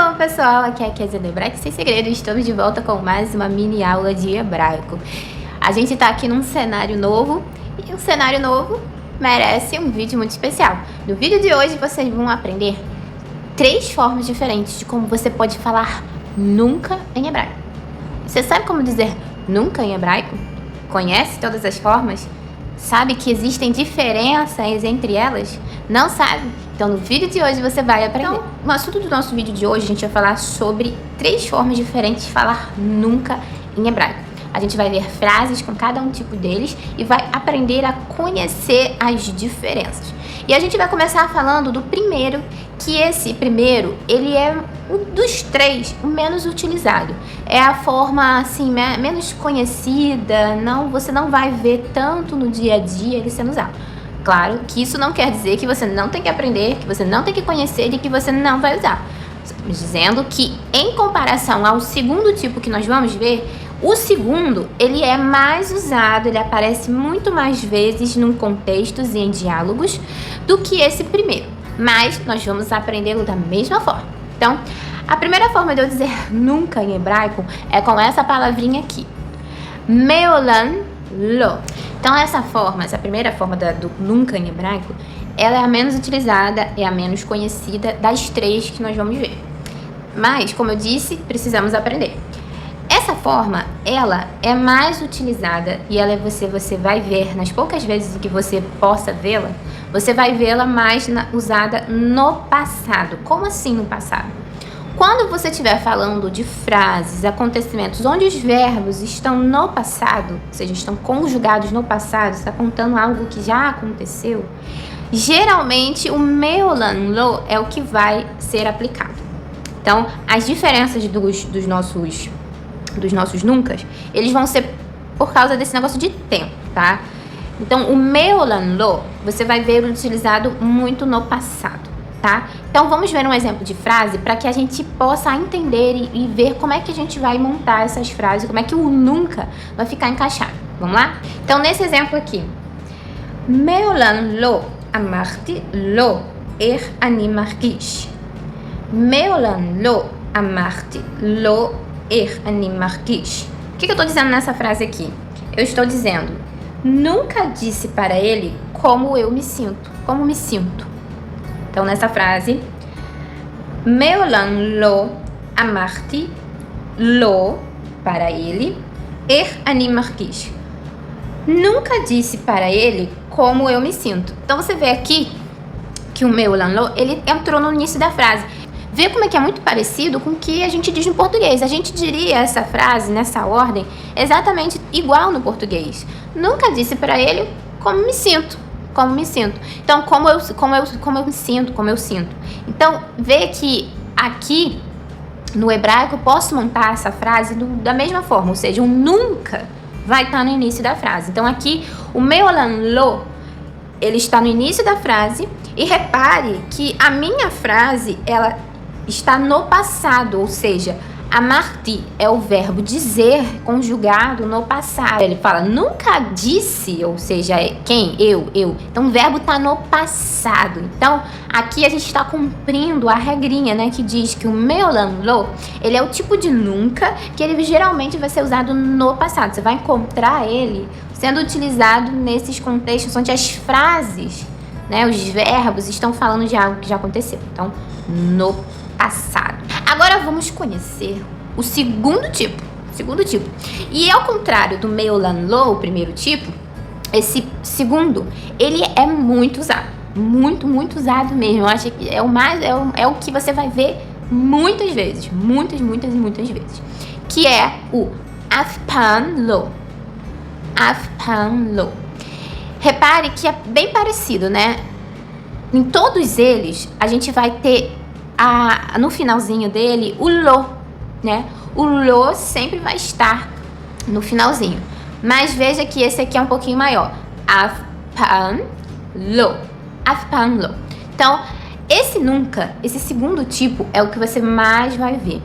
Shalom pessoal, aqui é a Kézia do Hebraico Sem Segredo e estamos de volta com mais uma mini aula de hebraico. A gente tá aqui num cenário novo e um cenário novo merece um vídeo muito especial. No vídeo de hoje vocês vão aprender 3 formas diferentes de como você pode falar nunca em hebraico. Você sabe como dizer nunca em hebraico? Conhece todas as formas? Sabe que existem diferenças entre elas? Não sabe? Então no vídeo de hoje você vai aprender. Então, o assunto do nosso vídeo de hoje a gente vai falar sobre 3 formas diferentes de falar nunca em hebraico. A gente vai ver frases com cada um tipo deles e vai aprender a conhecer as diferenças. E a gente vai começar falando do primeiro, que esse primeiro, ele é um dos 3 o menos utilizado. É a forma assim menos conhecida, você não vai ver tanto no dia a dia ele sendo usado. Claro que isso não quer dizer que você não tem que aprender, que você não tem que conhecer e que você não vai usar. Estamos dizendo que em comparação ao segundo tipo que nós vamos ver, o segundo, ele é mais usado, ele aparece muito mais vezes em contextos e em diálogos do que esse primeiro. Mas nós vamos aprendê-lo da mesma forma. Então, a primeira forma de eu dizer nunca em hebraico é com essa palavrinha aqui. Meolan lo. Então, essa primeira forma do nunca em hebraico, ela é a menos utilizada, é a menos conhecida das 3 que nós vamos ver. Mas, como eu disse, precisamos aprender. Essa forma, ela é mais utilizada e você vai ver, nas poucas vezes que você possa vê-la, você vai vê-la mais usada no passado. Como assim no passado? Quando você estiver falando de frases, acontecimentos, onde os verbos estão no passado, ou seja, estão conjugados no passado, está contando algo que já aconteceu, geralmente o meolan lo é o que vai ser aplicado. Então, as diferenças dos nossos nuncas, eles vão ser por causa desse negócio de tempo, tá? Então, o meolan lo, você vai ver utilizado muito no passado, tá? Então, vamos ver um exemplo de frase para que a gente possa entender e ver como é que a gente vai montar essas frases, como é que o nunca vai ficar encaixado. Vamos lá? Então, nesse exemplo aqui, meolan lo amarti lo ani margish. Meolan lo amarti lo ani margish. O que eu estou dizendo nessa frase aqui? Eu estou dizendo, nunca disse para ele como eu me sinto, como me sinto. Então, nessa frase, meolan lo amarti lo para ele ani margish. Nunca disse para ele como eu me sinto. Então, você vê aqui que o meolan lo, ele entrou no início da frase. Vê como é que é muito parecido com o que a gente diz no português. A gente diria essa frase, nessa ordem, exatamente igual no português. Nunca disse para ele como me sinto. Como me sinto. Então, como eu me sinto, como eu sinto. Então, vê que aqui no hebraico eu posso montar essa frase da mesma forma. Ou seja, o nunca vai estar no início da frase. Então, aqui o meolan lo, ele está no início da frase. E repare que a minha frase, ela está no passado, ou seja, amarti é o verbo dizer conjugado no passado. Ele fala, nunca disse, ou seja, quem? Eu. Então, o verbo está no passado. Então, aqui a gente está cumprindo a regrinha, né, que diz que o meolan lo, ele é o tipo de nunca que ele geralmente vai ser usado no passado. Você vai encontrar ele sendo utilizado nesses contextos onde as frases, né, os verbos estão falando de algo que já aconteceu. Então, no passado. Agora vamos conhecer o segundo tipo. E ao contrário do meolan lo, o primeiro tipo, esse segundo, ele é muito usado. Muito usado mesmo. Eu acho que é o que você vai ver muitas vezes. Muitas vezes. Que é o af pan lo. Af pan lo. Repare que é bem parecido, né? Em todos eles, a gente vai ter no finalzinho dele o lo, né? O lo sempre vai estar no finalzinho. Mas veja que esse aqui é um pouquinho maior. Af pan lo. Af pan lo. Então, esse nunca, esse segundo tipo, é o que você mais vai ver.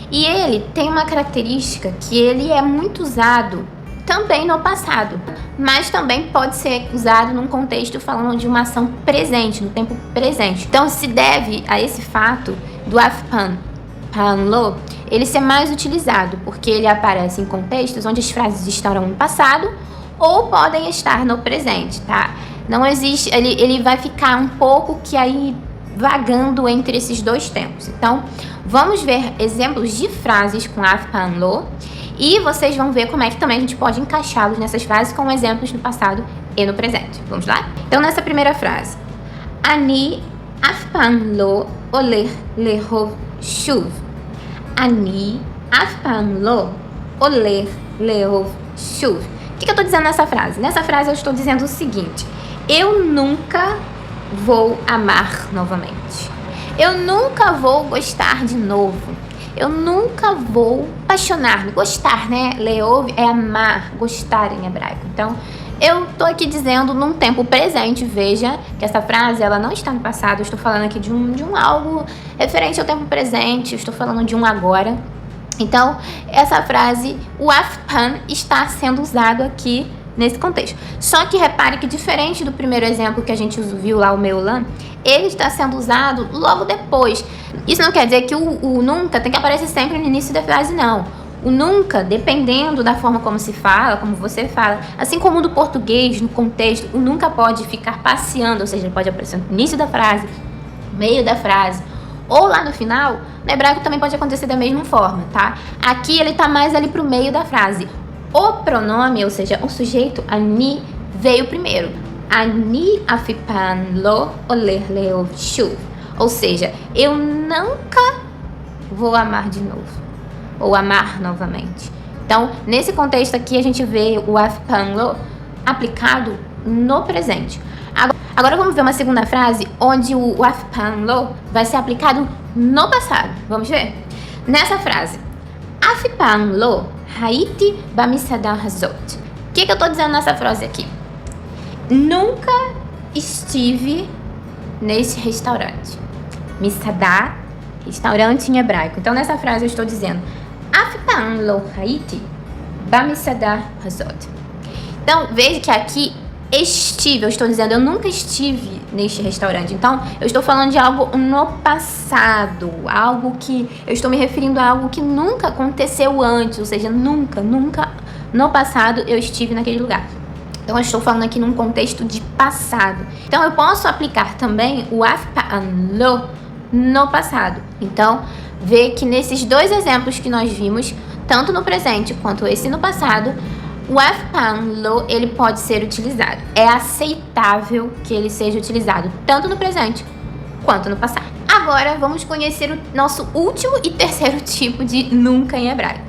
E ele tem uma característica que ele é muito usado também no passado, mas também pode ser usado num contexto falando de uma ação presente, no tempo presente. Então, se deve a esse fato do af pan pan lo, ele ser mais utilizado, porque ele aparece em contextos onde as frases estarão no passado ou podem estar no presente, tá? Não existe, ele vai ficar um pouco que aí vagando entre esses dois tempos. Então, vamos ver exemplos de frases com af pan lo e vocês vão ver como é que também a gente pode encaixá-los nessas frases com exemplos no passado e no presente. Vamos lá? Então, nessa primeira frase, Ani af pan lo oler lehov shuv. Ani af pan lo oler lehov shuv. O que eu estou dizendo nessa frase? Nessa frase eu estou dizendo o seguinte: eu nunca vou amar novamente. Eu nunca vou gostar de novo. Eu nunca vou apaixonar-me. Gostar, né? Leov é amar, gostar em hebraico. Então, eu tô aqui dizendo num tempo presente. Veja que essa frase, ela não está no passado. Eu estou falando aqui de um algo referente ao tempo presente. Eu estou falando de um agora. Então, essa frase, o afpan, está sendo usado aqui nesse contexto. Só que repare que diferente do primeiro exemplo que a gente viu lá, o meolan, ele está sendo usado logo depois. Isso não quer dizer que o nunca tem que aparecer sempre no início da frase, não. O nunca, dependendo da forma como se fala, como você fala, assim como no português, no contexto, o nunca pode ficar passeando, ou seja, ele pode aparecer no início da frase, no meio da frase, ou lá no final. No hebraico também pode acontecer da mesma forma, tá? Aqui ele tá mais ali pro meio da frase. O pronome, ou seja, o sujeito ani, veio primeiro. Ani afipan lo oler leov shuv. Ou seja, eu nunca vou amar de novo. Ou amar novamente. Então, nesse contexto aqui, a gente vê o afipan lo aplicado no presente. Agora vamos ver uma segunda frase onde o afpan lo vai ser aplicado no passado. Vamos ver? Nessa frase, afpan lo haiti bamisada hazot. O que eu tô dizendo nessa frase aqui? Nunca estive nesse restaurante. Misada, restaurante em hebraico. Então nessa frase eu estou dizendo afpan lo haiti bamisada hazot. Então veja que aqui estive, eu estou dizendo, eu nunca estive neste restaurante. Então, eu estou falando de algo no passado, algo que eu estou me referindo a algo que nunca aconteceu antes, ou seja, nunca no passado eu estive naquele lugar. Então, eu estou falando aqui num contexto de passado. Então, eu posso aplicar também o afpan lo no passado. Então, vê que nesses dois exemplos que nós vimos, tanto no presente quanto esse no passado, o afpan lo, ele pode ser utilizado. É aceitável que ele seja utilizado tanto no presente quanto no passado. Agora vamos conhecer o nosso último e terceiro tipo de nunca em hebraico.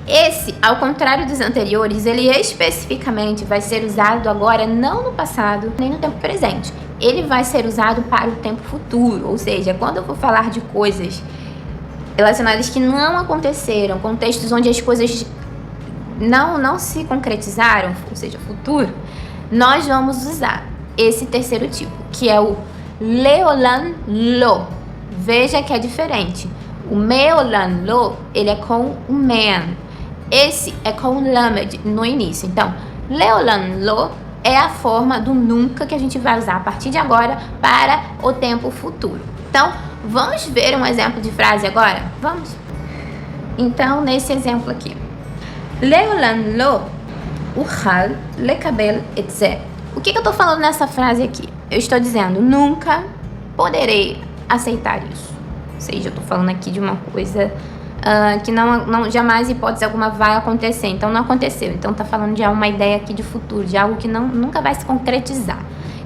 Esse, ao contrário dos anteriores, ele especificamente vai ser usado agora não no passado nem no tempo presente. Ele vai ser usado para o tempo futuro, ou seja, quando eu for falar de coisas relacionadas que não aconteceram, contextos onde as coisas não se concretizaram, ou seja, futuro, nós vamos usar esse terceiro tipo, que é o leolan lo. Veja que é diferente. O meolan lo, ele é com o man. Esse é com o lamed no início. Então, leolan lo é a forma do nunca que a gente vai usar a partir de agora para o tempo futuro. Então, vamos ver um exemplo de frase agora? Vamos? Então, nesse exemplo aqui. Leolan lo uchal lekabel et ze. O que eu estou falando nessa frase aqui? Eu estou dizendo, nunca poderei aceitar isso. Ou seja, eu estou falando aqui de uma coisa que não jamais, hipótese alguma, vai acontecer. Então, não aconteceu. Então, está falando de uma ideia aqui de futuro, de algo que nunca vai se concretizar.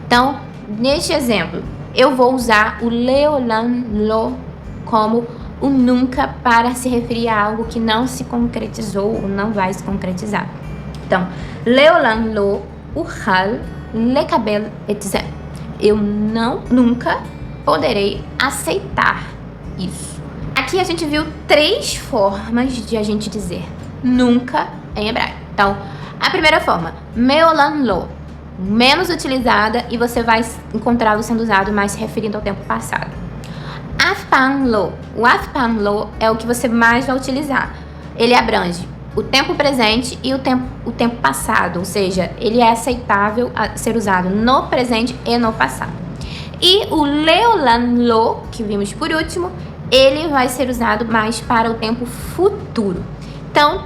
Então, neste exemplo, eu vou usar o leolan lo como o nunca para se referir a algo que não se concretizou ou não vai se concretizar. Então, leolan lo uchal lekabel et ze. Eu nunca poderei aceitar isso. Aqui a gente viu 3 formas de a gente dizer nunca em hebraico. Então, a primeira forma, meolan lo, menos utilizada e você vai encontrá-lo sendo usado mais se referindo ao tempo passado. Afpan lo. O afpan lo é o que você mais vai utilizar. Ele abrange o tempo presente e o tempo passado, ou seja, ele é aceitável a ser usado no presente e no passado. E o leolan lo, que vimos por último, ele vai ser usado mais para o tempo futuro. Então,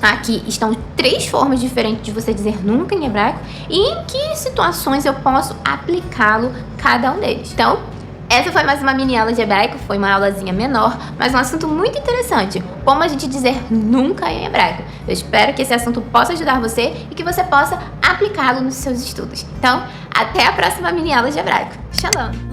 aqui estão 3 formas diferentes de você dizer nunca em hebraico e em que situações eu posso aplicá-lo cada um deles. Então, essa foi mais uma mini aula de hebraico, foi uma aulazinha menor, mas um assunto muito interessante, como a gente dizer nunca em hebraico. Eu espero que esse assunto possa ajudar você e que você possa aplicá-lo nos seus estudos. Então, até a próxima mini aula de hebraico. Shalom!